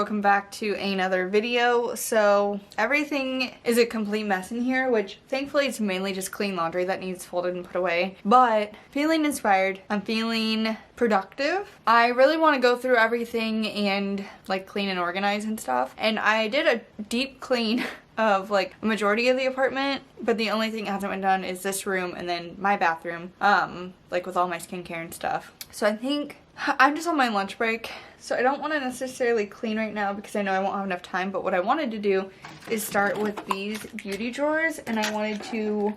welcome back to another video. So everything is a complete mess in here, which thankfully it's mainly just clean laundry that needs folded and put away. But feeling inspired, I'm feeling productive. I really want to go through everything and like clean and organize and stuff. And I did a deep clean of like a majority of the apartment, but the only thing that hasn't been done is this room and then my bathroom, like with all my skincare and stuff. So I think I'm just on my lunch break, so I don't want to necessarily clean right now because I know I won't have enough time. But what I wanted to do is start with these beauty drawers, and I wanted to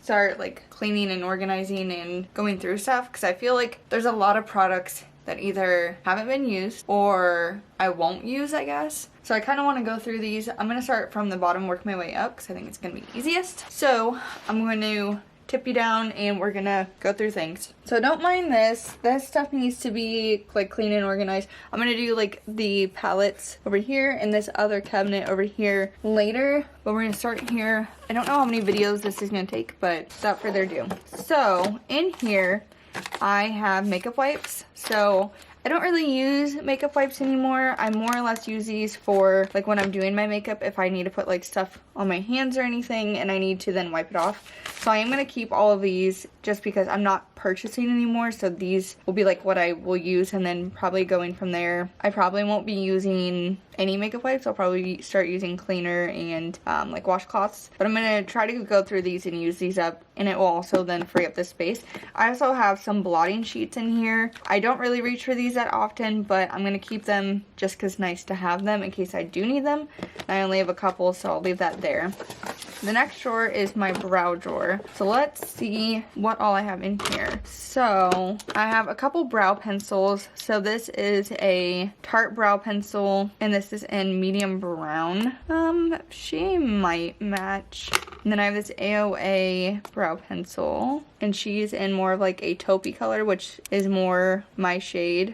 start like cleaning and organizing and going through stuff because I feel like there's a lot of products that either haven't been used or I won't use, I guess. So I kind of want to go through these. I'm going to start from the bottom, work my way up because I think it's going to be easiest. So I'm going to tip you down and we're gonna go through things. So don't mind this. This stuff needs to be like clean and organized. I'm gonna do like the palettes over here and this other cabinet over here later, but we're gonna start here. I don't know how many videos this is gonna take, but without further ado. So in here I have makeup wipes. So I don't really use makeup wipes anymore. I more or less use these for like when I'm doing my makeup, if I need to put like stuff on my hands or anything and I need to then wipe it off. So I am going to keep all of these just because I'm not purchasing anymore. So these will be like what I will use, and then probably going from there. I probably won't be using any makeup wipes. I'll probably start using cleaner and like washcloths. But I'm going to try to go through these and use these up, and it will also then free up this space. I also have some blotting sheets in here. I don't really reach for these that often, but I'm going to keep them just because it's nice to have them in case I do need them. I only have a couple, so I'll leave that there. The next drawer is my brow drawer. So let's see what all I have in here. So I have a couple brow pencils. So this is a Tarte brow pencil and this is in medium brown. She might match. And then I have this AOA brow pencil and she's in more of like a taupey color, which is more my shade.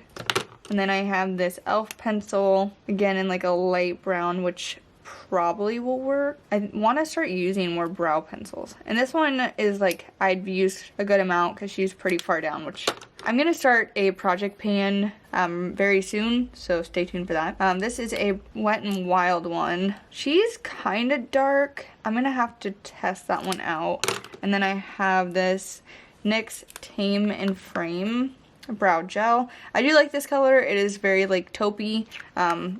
And then I have this e.l.f. pencil, again in like a light brown, which probably will work. I want to start using more brow pencils. And this one is like, I'd used a good amount because she's pretty far down, which I'm going to start a project pan very soon, so stay tuned for that. This is a Wet n Wild one. She's kind of dark. I'm going to have to test that one out. And then I have this NYX Tame and Frame brow gel. I do like this color. It is very like taupey,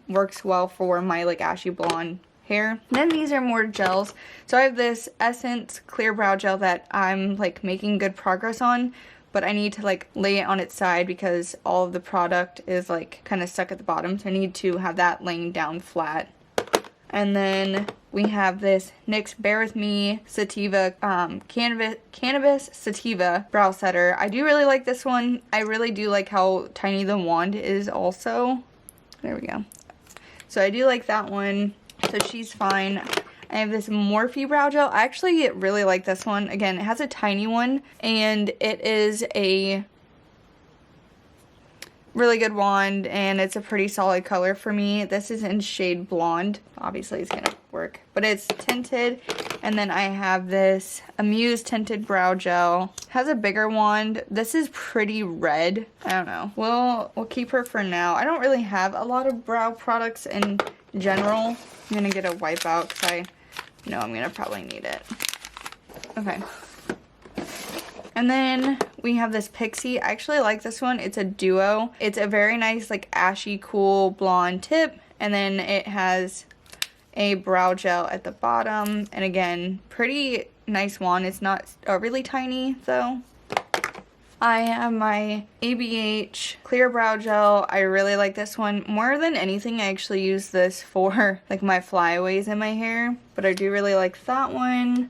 works well for my like ashy blonde hair. And then these are more gels. So I have this Essence clear brow gel that I'm like making good progress on, but I need to like lay it on its side because all of the product is like kind of stuck at the bottom, so I need to have that laying down flat. And then we have this NYX Bear With Me Sativa Cannabis Sativa Brow Setter. I do really like this one. I really do like how tiny the wand is also. There we go. So I do like that one. So she's fine. I have this Morphe brow gel. I actually really like this one. Again, it has a tiny one and it is a really good wand and it's a pretty solid color for me. This is in shade blonde. Obviously it's gonna work, but it's tinted. And then I have this Amuse tinted brow gel. Has a bigger wand. This is pretty red. I don't know. We'll keep her for now. I don't really have a lot of brow products in general. I'm gonna get a wipe out because I know I'm gonna probably need it. Okay. And then we have this Pixie. I actually like this one. It's a duo. It's a very nice like ashy cool blonde tip, and then it has a brow gel at the bottom, and again pretty nice wand. It's not really tiny though. I have my ABH clear brow gel. I really like this one. More than anything, I actually use this for like my flyaways in my hair, but I do really like that one.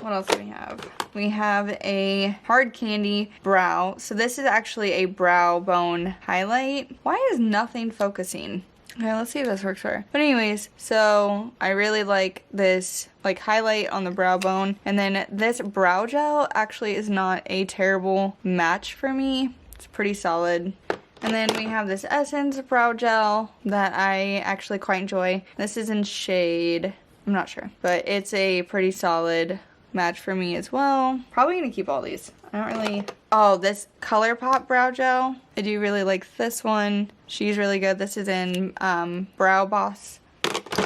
What else do we have? We have a Hard Candy brow. So this is actually a brow bone highlight. Why is nothing focusing? Okay, let's see if this works for her. But anyways, so I really like this like highlight on the brow bone. And then this brow gel actually is not a terrible match for me. It's pretty solid. And then we have this Essence brow gel that I actually quite enjoy. This is in shade, I'm not sure, but it's a pretty solid match for me as well. Probably gonna keep all these. I don't really... Oh, this ColourPop brow gel. I do really like this one. She's really good. This is in Brow Boss.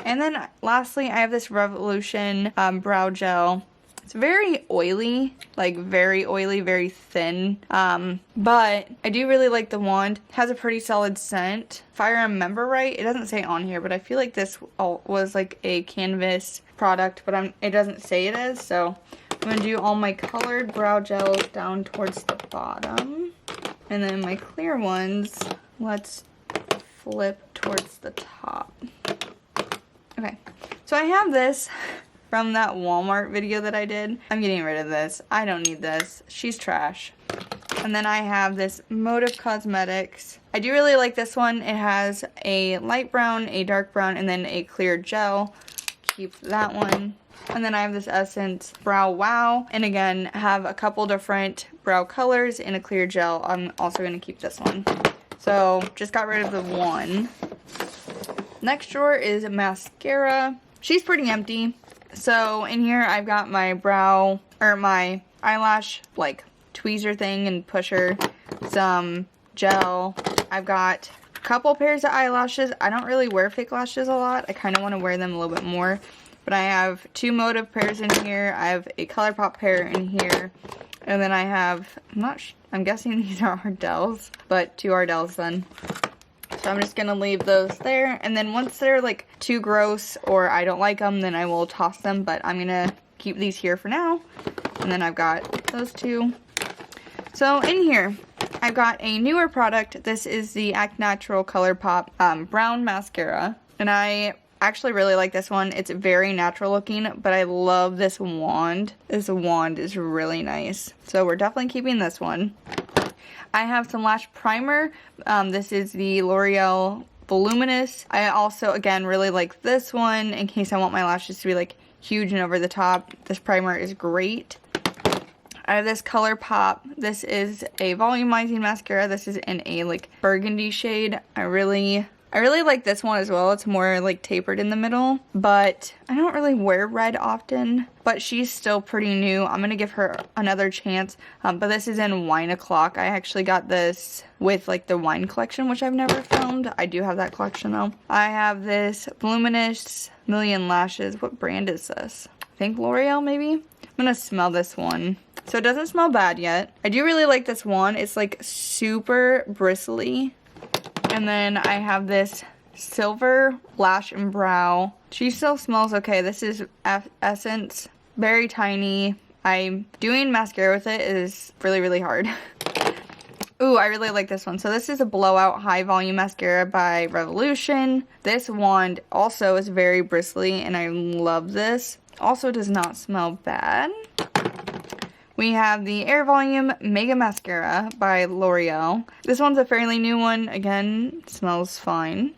And then lastly, I have this Revolution brow gel. It's very oily, like very oily, very thin, but I do really like the wand. It has a pretty solid scent. If I remember right, it doesn't say on here, but I feel like this was like a canvas product, but it doesn't say it is, so I'm going to do all my colored brow gels down towards the bottom, and then my clear ones, let's flip towards the top. Okay, so I have this from that Walmart video that I did. I'm getting rid of this. I don't need this. She's trash. And then I have this Motive Cosmetics. I do really like this one. It has a light brown, a dark brown, and then a clear gel. Keep that one. And then I have this Essence Brow Wow. And again, have a couple different brow colors in a clear gel. I'm also going to keep this one. So just got rid of the one. Next drawer is mascara. She's pretty empty. So in here I've got my brow, or my eyelash like tweezer thing and pusher, some gel. I've got a couple pairs of eyelashes. I don't really wear fake lashes a lot. I kind of want to wear them a little bit more. But I have 2 Motive pairs in here. I have a ColourPop pair in here. And then I have, I'm guessing these are Ardell's, but 2 Ardell's then. So I'm just going to leave those there. And then once they're like too gross or I don't like them, then I will toss them. But I'm going to keep these here for now. And then I've got those 2. So in here, I've got a newer product. This is the Act Natural ColourPop Brown Mascara. And I actually really like this one. It's very natural looking, but I love this wand. This wand is really nice. So we're definitely keeping this one. I have some lash primer. This is the L'Oreal Voluminous. I also, again, really like this one in case I want my lashes to be like huge and over the top. This primer is great. I have this ColourPop. This is a volumizing mascara. This is in a like burgundy shade. I really like this one as well. It's more like tapered in the middle, but I don't really wear red often, but she's still pretty new. I'm gonna give her another chance, but this is in Wine O'Clock. I actually got this with like the wine collection, which I've never filmed. I do have that collection though. I have this Voluminous Million Lashes. What brand is this? I think L'Oreal maybe? I'm gonna smell this one. So it doesn't smell bad yet. I do really like this one. It's like super bristly. And then I have this Silver Lash and Brow. She still smells okay. This is Essence. Very tiny. Doing mascara with it is really, really hard. Ooh, I really like this one. So this is a Blowout High Volume Mascara by Revolution. This wand also is very bristly and I love this. Also does not smell bad. We have the Air Volume Mega Mascara by L'Oreal. This one's a fairly new one. Again, smells fine.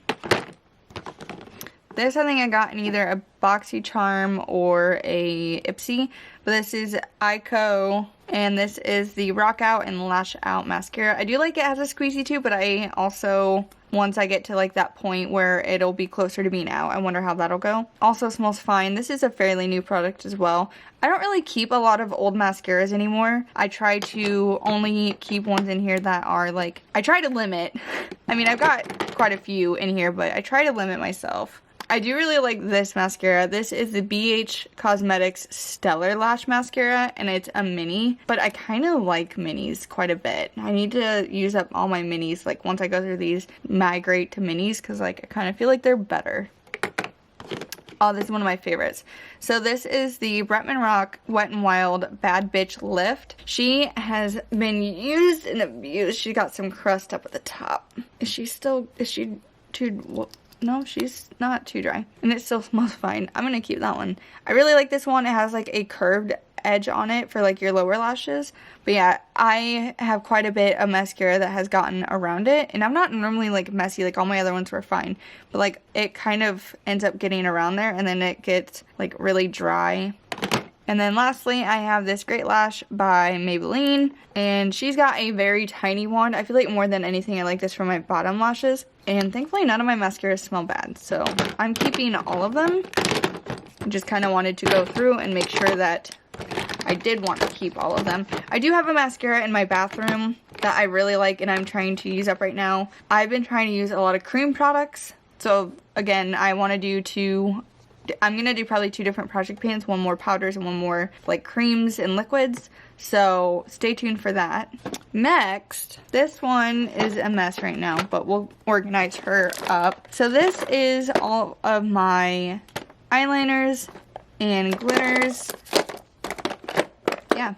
This I think I got in either a BoxyCharm or a Ipsy. But this is Ico. And this is the Rock Out and Lash Out Mascara. I do like it has a squeezy too, but I also, once I get to like that point where it'll be closer to being out, I wonder how that'll go. Also smells fine. This is a fairly new product as well. I don't really keep a lot of old mascaras anymore. I try to only keep ones in here that are like, I try to limit. I mean, I've got quite a few in here, but I try to limit myself. I do really like this mascara. This is the BH Cosmetics Stellar Lash Mascara, and it's a mini, but I kind of like minis quite a bit. I need to use up all my minis, like once I go through these, migrate to minis, because like I kind of feel like they're better. Oh, this is one of my favorites. So this is the Bretman Rock Wet n Wild Bad Bitch Lift. She has been used and abused. She got some crust up at the top. Is she too... No, she's not too dry. And it still smells fine. I'm going to keep that one. I really like this one. It has like a curved edge on it for like your lower lashes. But yeah, I have quite a bit of mascara that has gotten around it. And I'm not normally like messy. Like all my other ones were fine. But like it kind of ends up getting around there. And then it gets like really dry. And then lastly, I have this Great Lash by Maybelline, and she's got a very tiny wand. I feel like more than anything, I like this for my bottom lashes, and thankfully none of my mascaras smell bad, so I'm keeping all of them. I just kind of wanted to go through and make sure that I did want to keep all of them. I do have a mascara in my bathroom that I really like and I'm trying to use up right now. I've been trying to use a lot of cream products. So again, I'm gonna do probably 2 different project pans, 1 more powders and 1 more like creams and liquids. So stay tuned for that. Next, this one is a mess right now, but we'll organize her up. So this is all of my eyeliners and glitters. Yeah,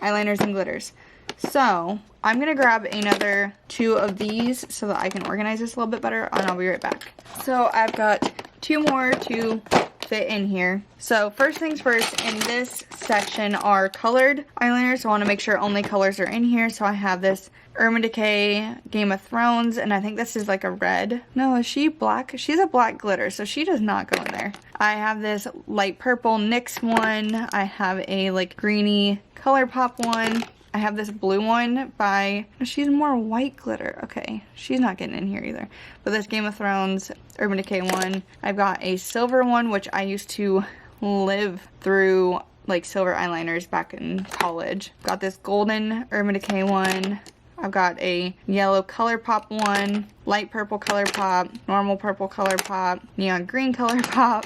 eyeliners and glitters. So I'm gonna grab another 2 of these so that I can organize this a little bit better, and I'll be right back. So I've got 2 more to fit in here. So first things first, in this section are colored eyeliners. So I want to make sure only colors are in here. So I have this Urban Decay Game of Thrones, and I think this is like a red. No, is she black? She's a black glitter, so she does not go in there. I have this light purple NYX one. I have a like greeny ColourPop one. I have this blue one by, she's more white glitter. Okay, she's not getting in here either. But this Game of Thrones Urban Decay one. I've got a silver one, which I used to live through like silver eyeliners back in college. Got this golden Urban Decay one. I've got a yellow ColourPop one, light purple ColourPop, normal purple ColourPop, neon green ColourPop,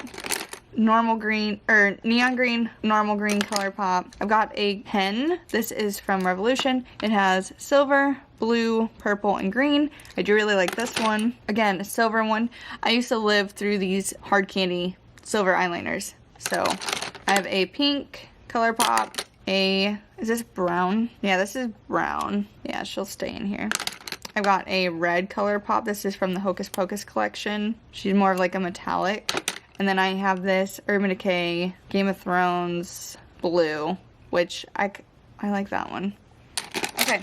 normal green, or neon green, normal green ColourPop. I've got a pen. This is from Revolution. It has silver, blue, purple, and green. I do really like this one. Again, a silver one. I used to live through these hard candy silver eyeliners. So I have a pink ColourPop, is this brown? Yeah, this is brown. Yeah, she'll stay in here. I've got a red ColourPop. This is from the Hocus Pocus collection. She's more of like a metallic. And then I have this Urban Decay Game of Thrones blue, which I like that one. Okay,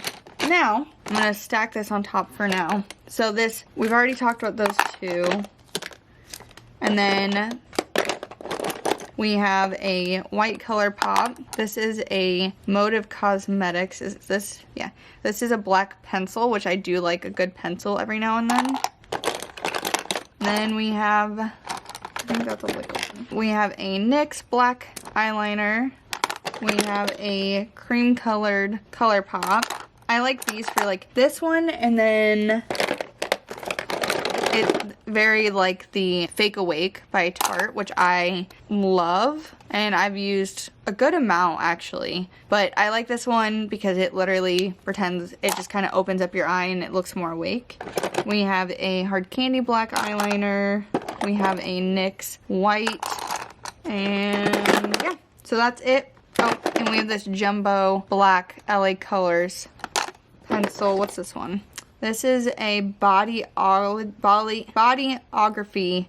now I'm gonna stack this on top for now. So this, we've already talked about those 2. And then we have a white ColourPop. This is a Motive Cosmetics. Is this? Yeah. This is a black pencil, which I do like a good pencil every now and then. Then we have, I think that's a liquid one. We have a NYX black eyeliner. We have a cream colored ColourPop. I like these for like this one, and then it's very like the Fake Awake by Tarte, which I love, and I've used a good amount actually, but I like this one because it literally pretends, it just kind of opens up your eye and it looks more awake. We have a hard candy black eyeliner. We have a NYX white, and yeah, so that's it. Oh, and we have this jumbo black LA Colors pencil. What's this one? This is a bodyography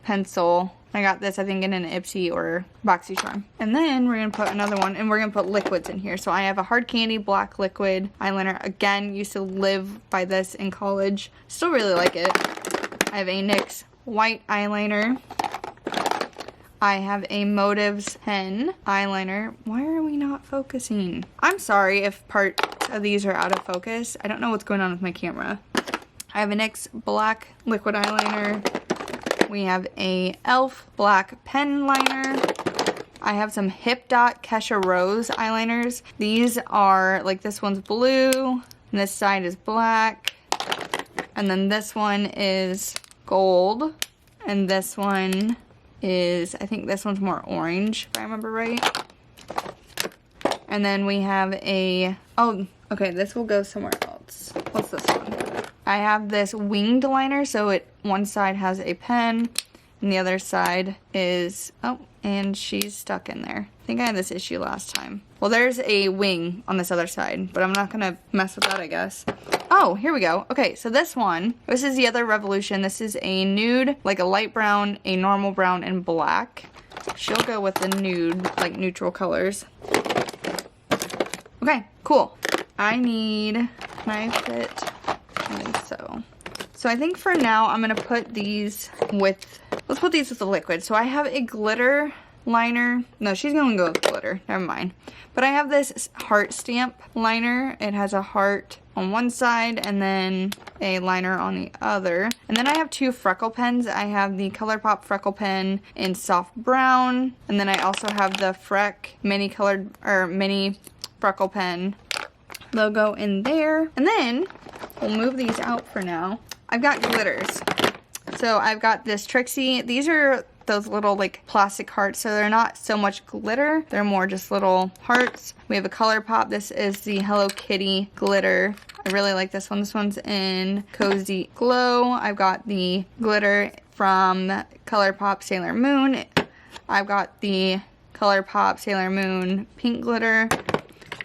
pencil. I got this, I think, in an Ipsy or BoxyCharm. And then we're going to put another one, and we're going to put liquids in here. So I have a hard candy black liquid eyeliner. Again, used to live by this in college. Still really like it. I have a NYX white eyeliner. I have a Motives pen eyeliner. Why are we not focusing? I'm sorry if parts of these are out of focus. I don't know what's going on with my camera. I have a NYX black liquid eyeliner. We have a e.l.f. black pen liner. I have some Hip Dot Kesha Rose eyeliners. These are, like, this one's blue, and this side is black, and then this one is gold, and this one is, I think this one's more orange, if I remember right. And then we have a, oh, okay, this will go somewhere else. What's this one? I have this winged liner, so one side has a pen, and the other side is, oh, and she's stuck in there. I think I had this issue last time. Well, there's a wing on this other side, but I'm not gonna mess with that, I guess. Oh, here we go. Okay, so this is the other Revolution. This is a nude, like a light brown, a normal brown, and black. She'll go with the nude, like neutral colors. Okay, cool. Can I fit? I think so. So I think for now I'm gonna put these with, let's put these with the liquid. So I have a glitter liner. No, she's gonna go with glitter. Never mind. But I have this heart stamp liner. It has a heart on one side and then a liner on the other. And then I have two freckle pens. I have the ColourPop freckle pen in soft brown, and then I also have the mini freckle pen logo in there. And then we'll move these out for now. I've got glitters. So I've got this Trixie. These are those little like plastic hearts, so they're not so much glitter, they're more just little hearts. We have a ColourPop. This is the Hello Kitty glitter. I really like this one. This one's in Cozy Glow. I've got the glitter from ColourPop Sailor Moon. I've got the ColourPop Sailor Moon pink glitter.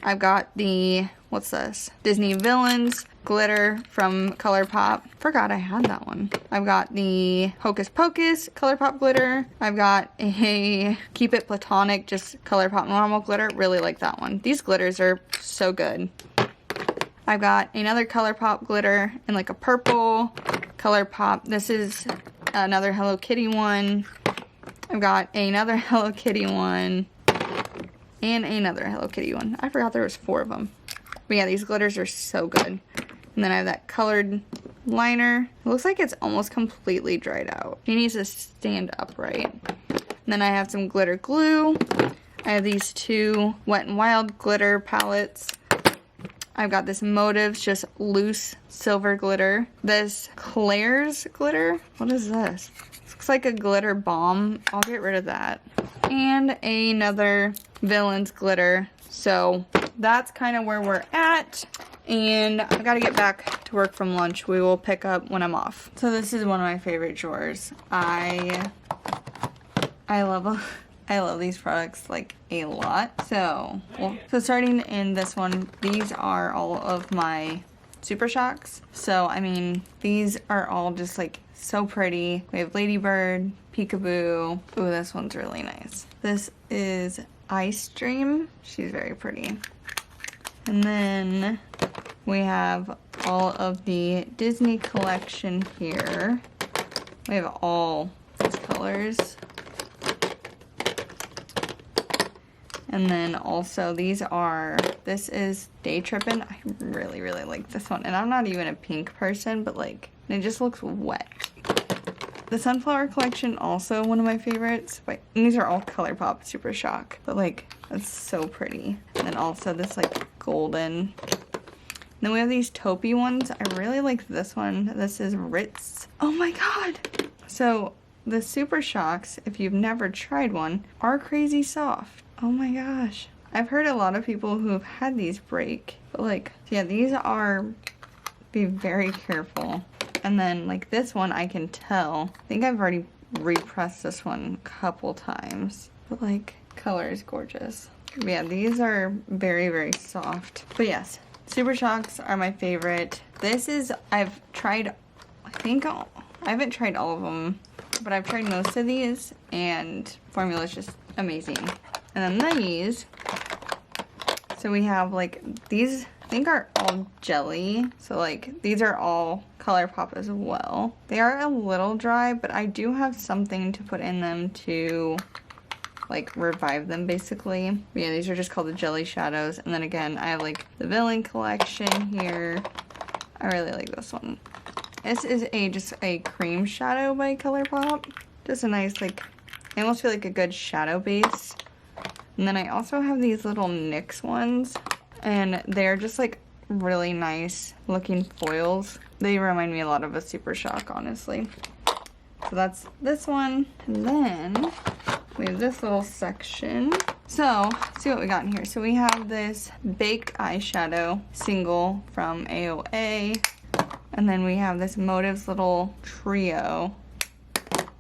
I've got the, what's this? Disney Villains glitter from ColourPop. Forgot I had that one. I've got the Hocus Pocus ColourPop glitter. I've got a Keep It Platonic, just ColourPop normal glitter. Really like that one. These glitters are so good. I've got another ColourPop glitter in like a purple. ColourPop. This is another Hello Kitty one. I've got another Hello Kitty one. And another Hello Kitty one. I forgot there was 4 of them. But yeah, these glitters are so good. And then I have that colored liner. It looks like it's almost completely dried out. It needs to stand upright. And then I have some glitter glue. I have these 2 Wet n Wild glitter palettes. I've got this Motives, just loose silver glitter. This Claire's glitter. What is this? Looks like a glitter bomb. I'll get rid of that. And another Villains glitter. So that's kind of where we're at. And I've got to get back to work from lunch. We will pick up when I'm off. So this is one of my favorite drawers. I love these products like a lot. So starting in this one, these are all of my Super Shocks. So I mean, these are all just like so pretty. We have Ladybird, Peekaboo. Ooh, this one's really nice. This is Ice Dream. She's very pretty. And then we have all of the Disney collection here. We have all these colors. And then also this is Day Trippin'. I really, really like this one. And I'm not even a pink person, but like, it just looks wet. The Sunflower collection, also one of my favorites. And these are all ColourPop Super Shock. But like, that's so pretty. And then also this like golden. And then we have these taupey ones. I really like this one. This is Ritz. Oh my god! So the Super Shocks, if you've never tried one, are crazy soft. Oh my gosh. I've heard a lot of people who have had these break. But like, yeah, these are, be very careful. And then like this one, I can tell. I think I've already repressed this one a couple times. But like, color is gorgeous. But yeah, these are very, very soft. But yes, Super Shocks are my favorite. This is, I've tried, I haven't tried all of them, but I've tried most of these, and formula is just amazing. And then these, so we have like these, I think are all jelly. So like these are all ColourPop as well. They are a little dry, but I do have something to put in them to like revive them basically. But yeah, these are just called the Jelly Shadows. And then again, I have like the Villain collection here. I really like this one. This is just a cream shadow by ColourPop. Just a nice, like, I almost feel like a good shadow base. And then I also have these little NYX ones, and they're just like really nice looking foils. They remind me a lot of a Super Shock, honestly. So that's this one. And then we have this little section. So let's see what we got in here. So we have this Baked Eyeshadow single from AOA. And then we have this Motives little trio.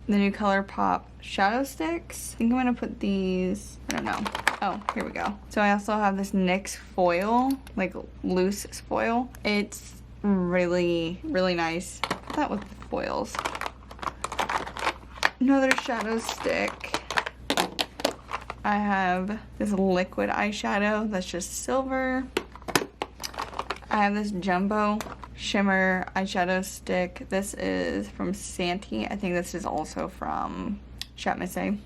The new ColourPop shadow sticks. I think I'm gonna put these, I don't know. Oh, here we go. So I also have this NYX foil, like loose foil. It's really, really nice. Put that with the foils. Another shadow stick. I have this liquid eyeshadow that's just silver. I have this jumbo shimmer eyeshadow stick. This is from Santee. I think this is also from Chat Missy.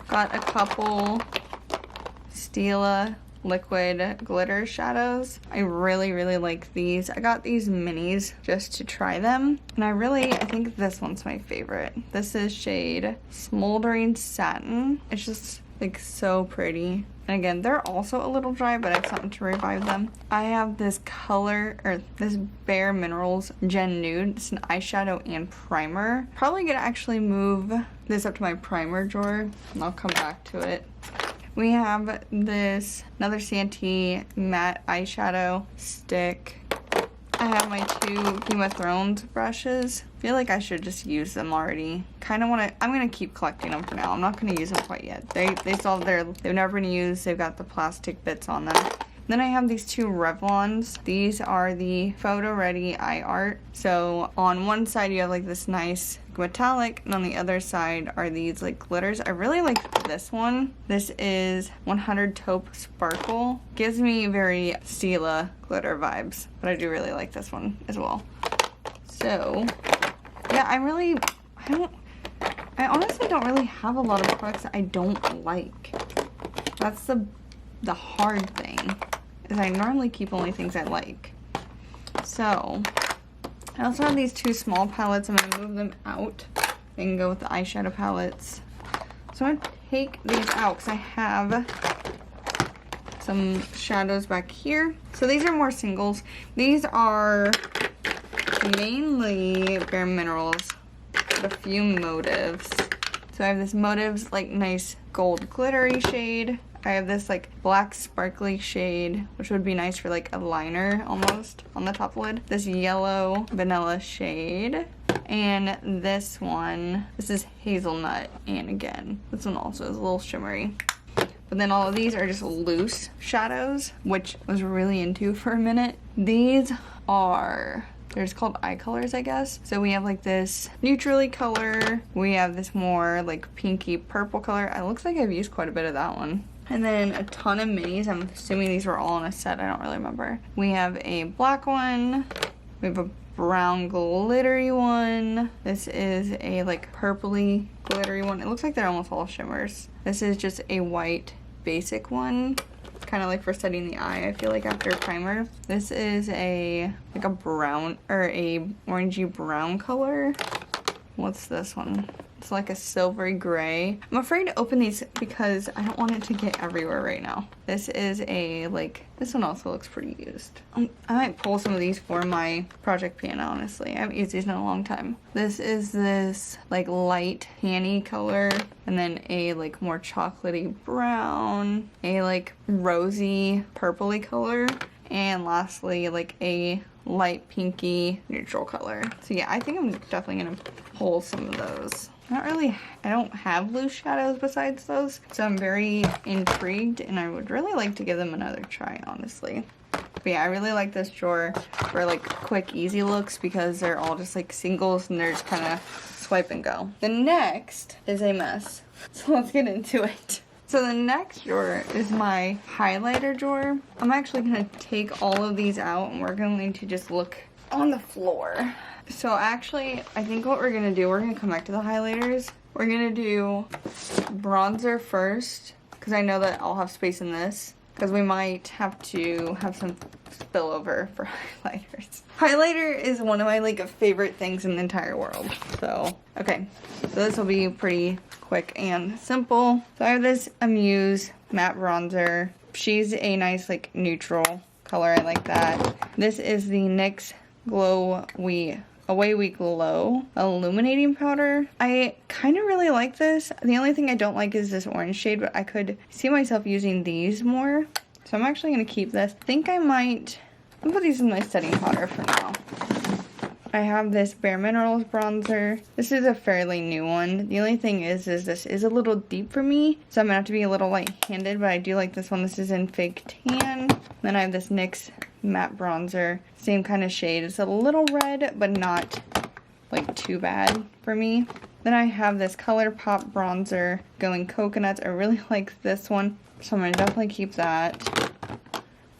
Got a couple Stila liquid glitter shadows. I really, really like these. I got these minis just to try them. And I think this one's my favorite. This is shade Smoldering Satin. It's just like so pretty. And again, they're also a little dry, but I have something to revive them. I have this color, or this Bare Minerals Gen Nude. It's an eyeshadow and primer. Probably gonna actually move this up to my primer drawer, and I'll come back to it. We have this, another Santee matte eyeshadow stick. I have my two Game of Thrones brushes. I feel like I should just use them already. Kind of want to, I'm going to keep collecting them for now. I'm not going to use them quite yet. They've never been used. They've got the plastic bits on them. Then I have these two Revlons. These are the Photo Ready Eye Art. So on one side you have like this nice metallic, and on the other side are these like glitters. I really like this one. This is 100 Taupe Sparkle. Gives me very Stila glitter vibes, but I do really like this one as well. So yeah, I honestly don't really have a lot of products that I don't like. That's the hard thing, is I normally keep only things I like. So I also have these two small palettes. I'm going to move them out and go with the eyeshadow palettes. So I'm going to take these out because I have some shadows back here. So these are more singles. These are mainly Bare Minerals, but a few motives. So I have this Motives like nice gold glittery shade. I have this like black sparkly shade, which would be nice for like a liner almost on the top lid. This yellow vanilla shade. And this one, this is Hazelnut. And again, this one also is a little shimmery. But then all of these are just loose shadows, which I was really into for a minute. These are, they're just called eye colors, I guess. So we have like this neutrally color. We have this more like pinky purple color. It looks like I've used quite a bit of that one. And then a ton of minis. I'm assuming these were all in a set. I don't really remember. We have a black one. We have a brown glittery one. This is a like purpley glittery one. It looks like they're almost all shimmers. This is just a white basic one. It's kind of like for setting the eye, I feel like, after a primer. This is a like a brown or a orangey brown color. What's this one? It's like a silvery gray. I'm afraid to open these because I don't want it to get everywhere right now. This is a like, this one also looks pretty used. I might pull some of these for my project pan, honestly. I haven't used these in a long time. This is this like light tanny color, and then a like more chocolatey brown, a like rosy purpley color, and lastly like a light pinky neutral color. So yeah, I think I'm definitely gonna pull some of those. I don't have loose shadows besides those, so I'm very intrigued and I would really like to give them another try, honestly. But yeah, I really like this drawer for like quick, easy looks because they're all just like singles and they're just kind of swipe and go. The next is a mess, so let's get into it. So the next drawer is my highlighter drawer. I'm actually going to take all of these out and we're going to just look on the floor. So actually, I think what we're going to do, we're going to come back to the highlighters. We're going to do bronzer first, because I know that I'll have space in this, because we might have to have some spillover for highlighters. Highlighter is one of my like favorite things in the entire world. So, okay. So this will be pretty quick and simple. So I have this Amuse matte bronzer. She's a nice like neutral color. I like that. This is the NYX Away We Glow illuminating powder. I kind of really like this. The only thing I don't like is this orange shade, but I could see myself using these more. So I'm actually going to keep this. I think I might put these in my setting powder for now. I have this Bare Minerals bronzer. This is a fairly new one. The only thing is this is a little deep for me, so I'm going to have to be a little light-handed, but I do like this one. This is in Fake Tan. Then I have this NYX matte bronzer. Same kind of shade. It's a little red, but not like too bad for me. Then I have this ColourPop bronzer going Coconuts. I really like this one, so I'm going to definitely keep that.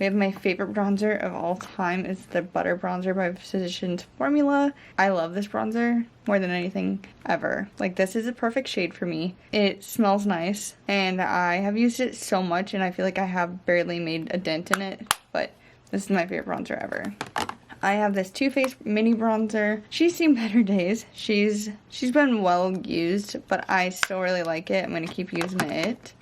We have my favorite bronzer of all time. It's the Butter Bronzer by Physicians Formula. I love this bronzer more than anything ever. Like, this is a perfect shade for me. It smells nice, and I have used it so much, and I feel like I have barely made a dent in it, but this is my favorite bronzer ever. I have this Too Faced mini bronzer. She's seen better days. She's been well used, but I still really like it. I'm gonna keep using it.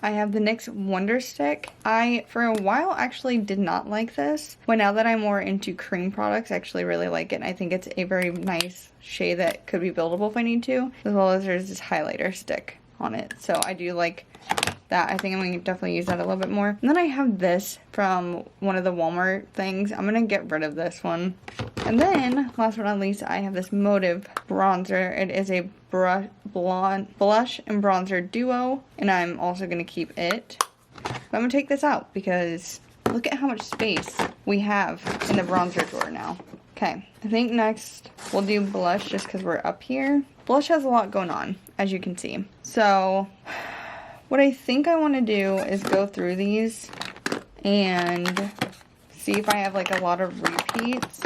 I have the NYX Wonder Stick. I, for a while, actually did not like this, but now that I'm more into cream products, I actually really like it. And I think it's a very nice shade that could be buildable if I need to, as well as there's this highlighter stick on it. So I do like that. I think I'm going to definitely use that a little bit more. And then I have this from one of the Walmart things. I'm going to get rid of this one. And then, last but not least, I have this Motive bronzer. It is a blush and bronzer duo, and I'm also going to keep it. But I'm going to take this out because look at how much space we have in the bronzer drawer now. Okay, I think next we'll do blush just because we're up here. Blush has a lot going on, as you can see. So what I think I want to do is go through these and see if I have like a lot of repeats.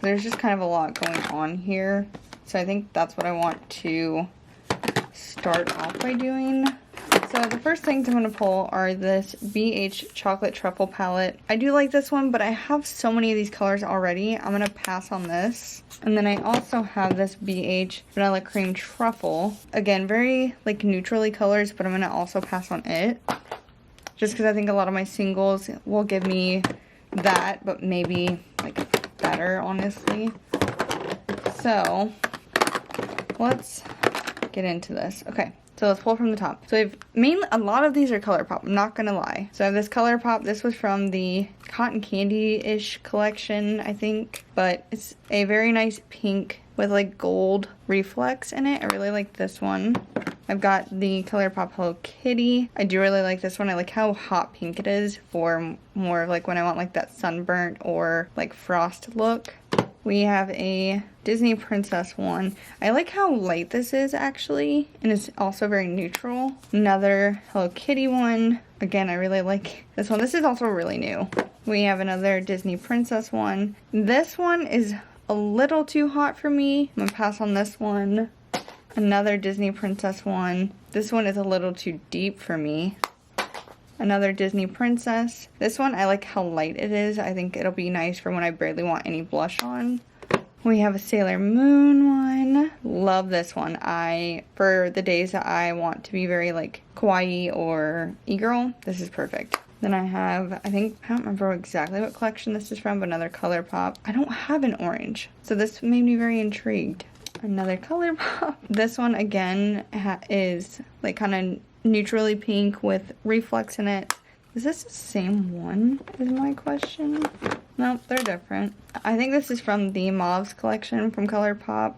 There's just kind of a lot going on here. So I think that's what I want to start off by doing. So the first things I'm going to pull are this BH Chocolate Truffle palette. I do like this one, but I have so many of these colors already. I'm going to pass on this. And then I also have this BH Vanilla Cream Truffle. Again, very like neutrally colors, but I'm going to also pass on it. Just because I think a lot of my singles will give me that, but maybe like better, honestly. So let's get into this. Okay. So let's pull from the top. So a lot of these are ColourPop, I'm not gonna lie. So I have this ColourPop, this was from the Cotton Candy-ish collection, I think. But it's a very nice pink with like gold reflex in it. I really like this one. I've got the ColourPop Hello Kitty. I do really like this one. I like how hot pink it is for more of like when I want like that sunburnt or like frost look. We have a Disney Princess one. I like how light this is actually, and it's also very neutral. Another Hello Kitty one. Again, I really like this one. This is also really new. We have another Disney Princess one. This one is a little too hot for me. I'm gonna pass on this one. Another Disney Princess one. This one is a little too deep for me. Another Disney Princess. This one, I like how light it is. I think it'll be nice for when I barely want any blush on. We have a Sailor Moon one. Love this one. For the days that I want to be very like kawaii or e-girl, this is perfect. Then I have, I don't remember exactly what collection this is from, but another ColourPop. I don't have an orange, so this made me very intrigued. Another ColourPop. This one again is like kind of neutrally pink with reflex in it. Is this the same one is my question? No, they're different. I think this is from the Mauves collection from ColourPop,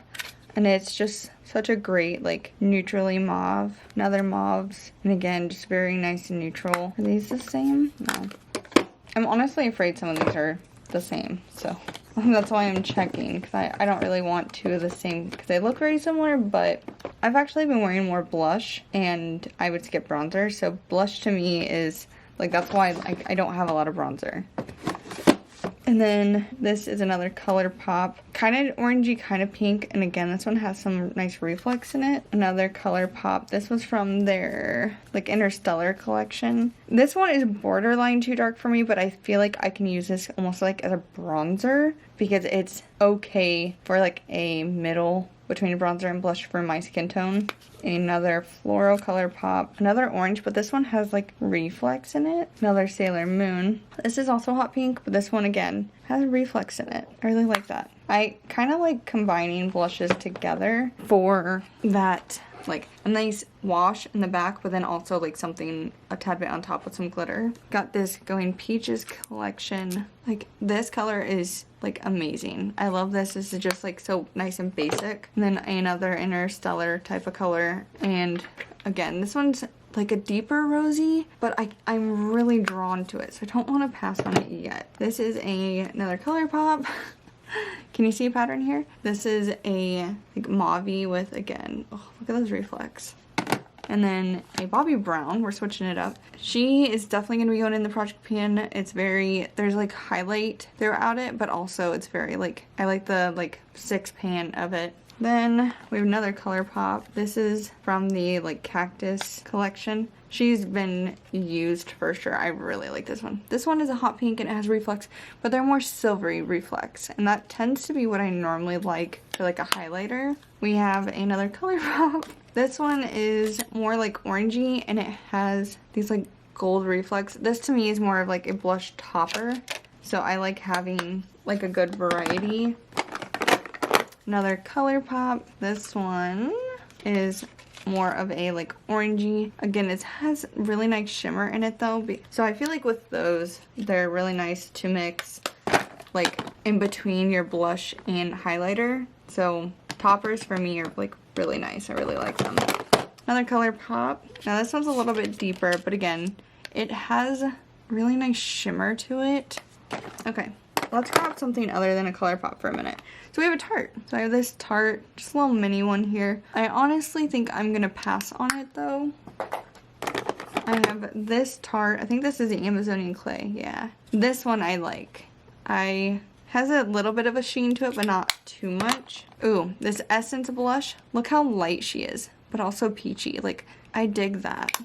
and it's just such a great like neutrally mauve. Another Mauves, and again just very nice and neutral. Are these the same? No. I'm honestly afraid some of these are the same, so that's why I'm checking, because I don't really want two of the same, because they look very similar, but I've actually been wearing more blush, and I would skip bronzer, so blush to me is, like, that's why I don't have a lot of bronzer. And then this is another ColourPop, kind of orangey, kind of pink, and again, this one has some nice reflex in it. Another ColourPop. This was from their, like, Interstellar collection. This one is borderline too dark for me, but I feel like I can use this almost like as a bronzer, because it's okay for, like, a middle between a bronzer and blush for my skin tone. Another floral ColourPop. Another orange, but this one has like reflex in it. Another Sailor Moon. This is also hot pink, but this one again has reflex in it. I really like that. I kind of like combining blushes together for that, like a nice wash in the back, but then also like something a tad bit on top with some glitter. Got this Going Peaches collection. Like, this color is like amazing. I love this. This is just like so nice and basic. And then another Interstellar type of color. And again, this one's like a deeper rosy, but I'm really drawn to it, so I don't want to pass on it yet. This is another ColourPop. Can you see a pattern here? This is a like mauve with, again, oh, look at those reflex. And then a Bobbi Brown, we're switching it up. She is definitely going to be going in the project pan. It's very, there's like highlight throughout it, but also it's very like, I like the like 6 pan of it. Then we have another ColourPop. This is from the like Cactus collection. She's been used for sure. I really like this one. This one is a hot pink and it has reflex, but they're more silvery reflex. And that tends to be what I normally like for like a highlighter. We have another ColourPop. This one is more like orangey and it has these like gold reflex. This to me is more of like a blush topper. So I like having like a good variety. Another ColourPop. This one is more of a like orangey. Again, it has really nice shimmer in it though. So I feel like with those, they're really nice to mix like in between your blush and highlighter. So toppers for me are like really nice. I really like them. Another ColourPop. Now this one's a little bit deeper, but again, it has really nice shimmer to it. Okay. Let's grab something other than a ColourPop for a minute. So we have a Tarte. So I have this Tarte, just a little mini one here. I honestly think I'm gonna pass on it though. I have this Tarte. I think this is the Amazonian Clay. Yeah. This one I like. Has a little bit of a sheen to it, but not too much. Ooh, this Essence blush. Look how light she is, but also peachy. Like, I dig that.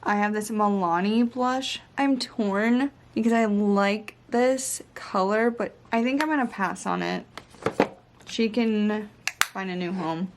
I have this Milani blush. I'm torn because I like this color, but I think I'm gonna pass on it. She can find a new home.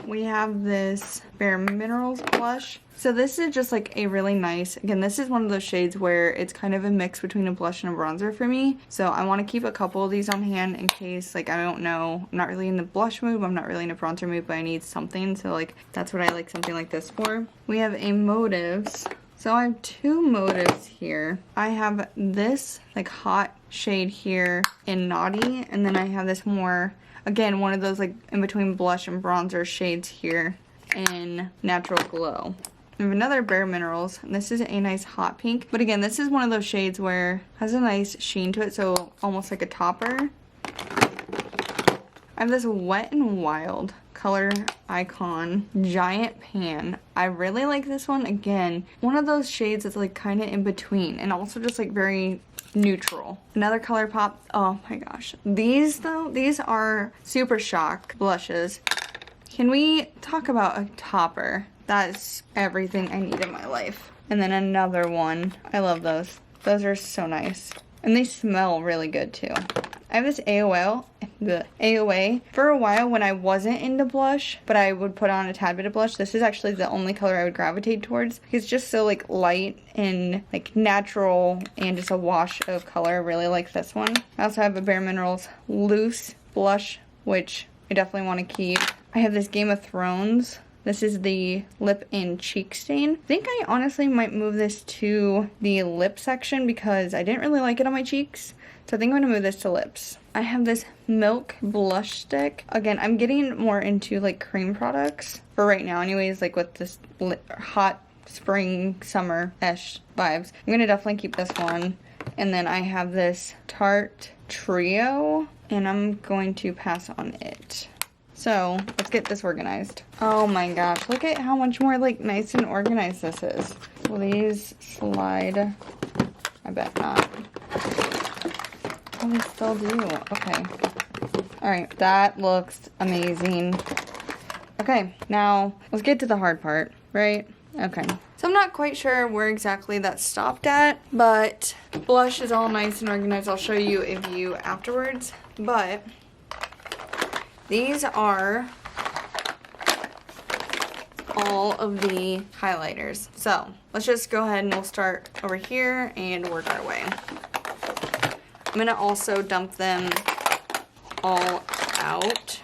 We have this Bare Minerals blush. So this is just like a really nice, again, this is one of those shades where it's kind of a mix between a blush and a bronzer for me. So I want to keep a couple of these on hand in case, like, I don't know, I'm not really in the blush mood, I'm not really in a bronzer mood, but I need something. So like, that's what I like something like this for. We have a Motives. So I have 2 Motives here. I have this like hot shade here in Naughty, and then I have this more, again, one of those like in between blush and bronzer shades here in Natural Glow. We have another Bare Minerals, and this is a nice hot pink. But again, this is one of those shades where it has a nice sheen to it, so almost like a topper. I have this Wet n Wild Color Icon Giant Pan. I really like this one. Again, one of those shades that's like kind of in between and also just like very neutral. Another ColourPop. Oh my gosh. These though, these are Super Shock blushes. Can we talk about a topper? That's everything I need in my life. And then another one. I love those. Those are so nice. And they smell really good too. I have this AOA. For a while when I wasn't into blush, but I would put on a tad bit of blush, this is actually the only color I would gravitate towards. It's just so like light and like natural and just a wash of color. I really like this one. I also have a Bare Minerals Loose Blush, which I definitely want to keep. I have this Game of Thrones. This is the Lip and Cheek Stain. I think I honestly might move this to the lip section because I didn't really like it on my cheeks. So I think I'm gonna move this to lips. I have this Milk Blush Stick. Again, I'm getting more into like cream products for right now anyways, like with this hot spring, summer-ish vibes. I'm gonna definitely keep this one. And then I have this Tarte Trio, and I'm going to pass on it. So let's get this organized. Oh my gosh, look at how much more like nice and organized this is. Will these slide? I bet not. Oh, they still do. Okay. Alright, that looks amazing. Okay, now let's get to the hard part, right? Okay. So I'm not quite sure where exactly that stopped at, but blush is all nice and organized. I'll show you a view afterwards, but these are all of the highlighters. So let's just go ahead and we'll start over here and work our way. I'm gonna also dump them all out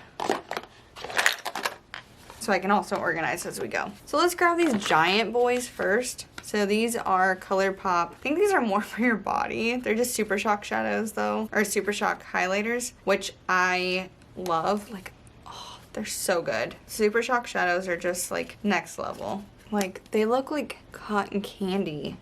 so I can also organize as we go. So let's grab these giant boys first. So these are ColourPop. I think these are more for your body. They're just Super Shock shadows though, or Super Shock highlighters, which I love. Like, oh, they're so good. Super Shock shadows are just like next level. Like, they look like cotton candy.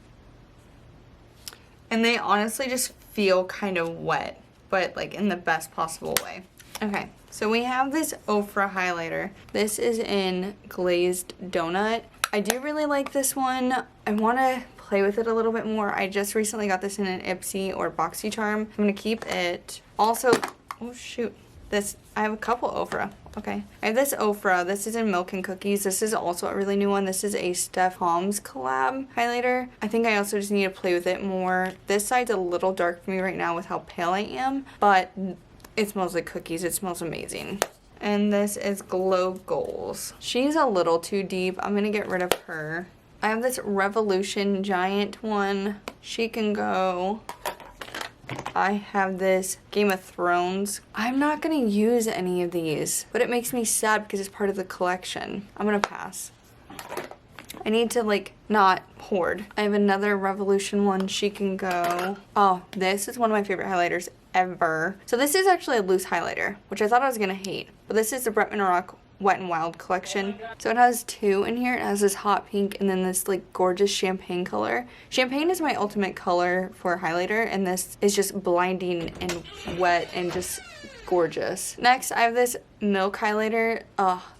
And they honestly just feel kind of wet, but like in the best possible way. Okay, So we have this Ofra highlighter. This is in Glazed Donut. I do really like this one. I want to play with it a little bit more. I just recently got this in an Ipsy or BoxyCharm. I'm going to keep it. Also, oh shoot, this, I have a couple Ofra. Okay, I have this Ofra. This is in Milk and Cookies. This is also a really new one. This is a Steph Holmes collab highlighter. I think I also just need to play with it more. This side's a little dark for me right now with how pale I am, but it smells like cookies. It smells amazing. And this is Glow Goals. She's a little too deep. I'm gonna get rid of her. I have this Revolution Giant one. She can go. I have this Game of Thrones. I'm not gonna use any of these, but it makes me sad because it's part of the collection. I'm gonna pass. I need to like not hoard. I have another Revolution one. She can go. Oh, this is one of my favorite highlighters ever. So this is actually a loose highlighter, which I thought I was gonna hate, but this is the Bretman Rock Wet n Wild collection. So it has two in here. It has this hot pink and then this like gorgeous champagne color. Champagne is my ultimate color for highlighter, and this is just blinding and wet and just gorgeous. Next, I have this Milk highlighter.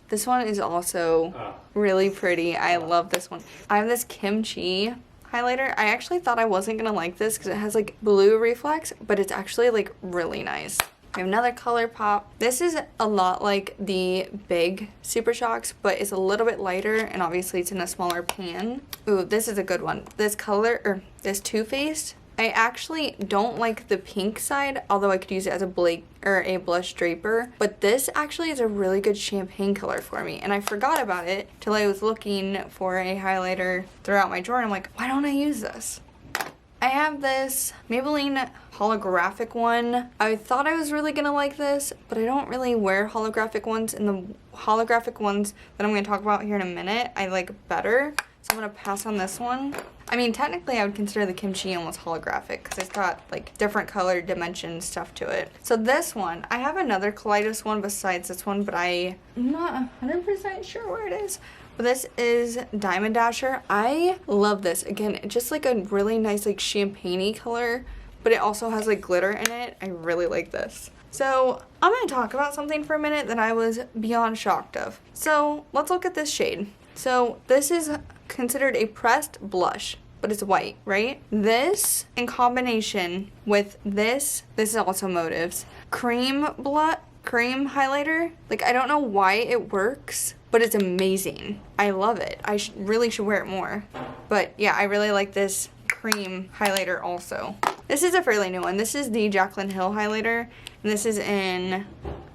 This one is also really pretty. I love this one. I have this Kimchi highlighter. I actually thought I wasn't gonna like this because it has like blue reflex, but it's actually like really nice. I have another ColourPop. This is a lot like the big Super Shocks, but it's a little bit lighter, and obviously it's in a smaller pan. Ooh, this is a good one. This Too Faced. I actually don't like the pink side, although I could use it as a blush draper. But this actually is a really good champagne color for me, and I forgot about it till I was looking for a highlighter throughout my drawer, and I'm like, why don't I use this? I have this Maybelline holographic one. I thought I was really gonna like this, but I don't really wear holographic ones, and the holographic ones that I'm gonna talk about here in a minute I like better. So I'm gonna pass on this one. I mean, technically I would consider the Kimchi almost holographic because it's got like different color dimension stuff to it. So this one, I have another Kaleidos one besides this one, but I'm not 100% sure where it is. But this is Diamond Dasher. I love this. Again, it's just like a really nice like champagne-y color, but it also has like glitter in it. I really like this. So I'm gonna talk about something for a minute that I was beyond shocked of. So let's look at this shade. So this is considered a pressed blush, but it's white, right? This in combination with this is also Motives cream highlighter. Like, I don't know why it works, but it's amazing. I love it. I really should wear it more. But yeah, I really like this cream highlighter also. This is a fairly new one. This is the Jaclyn Hill highlighter, and this is in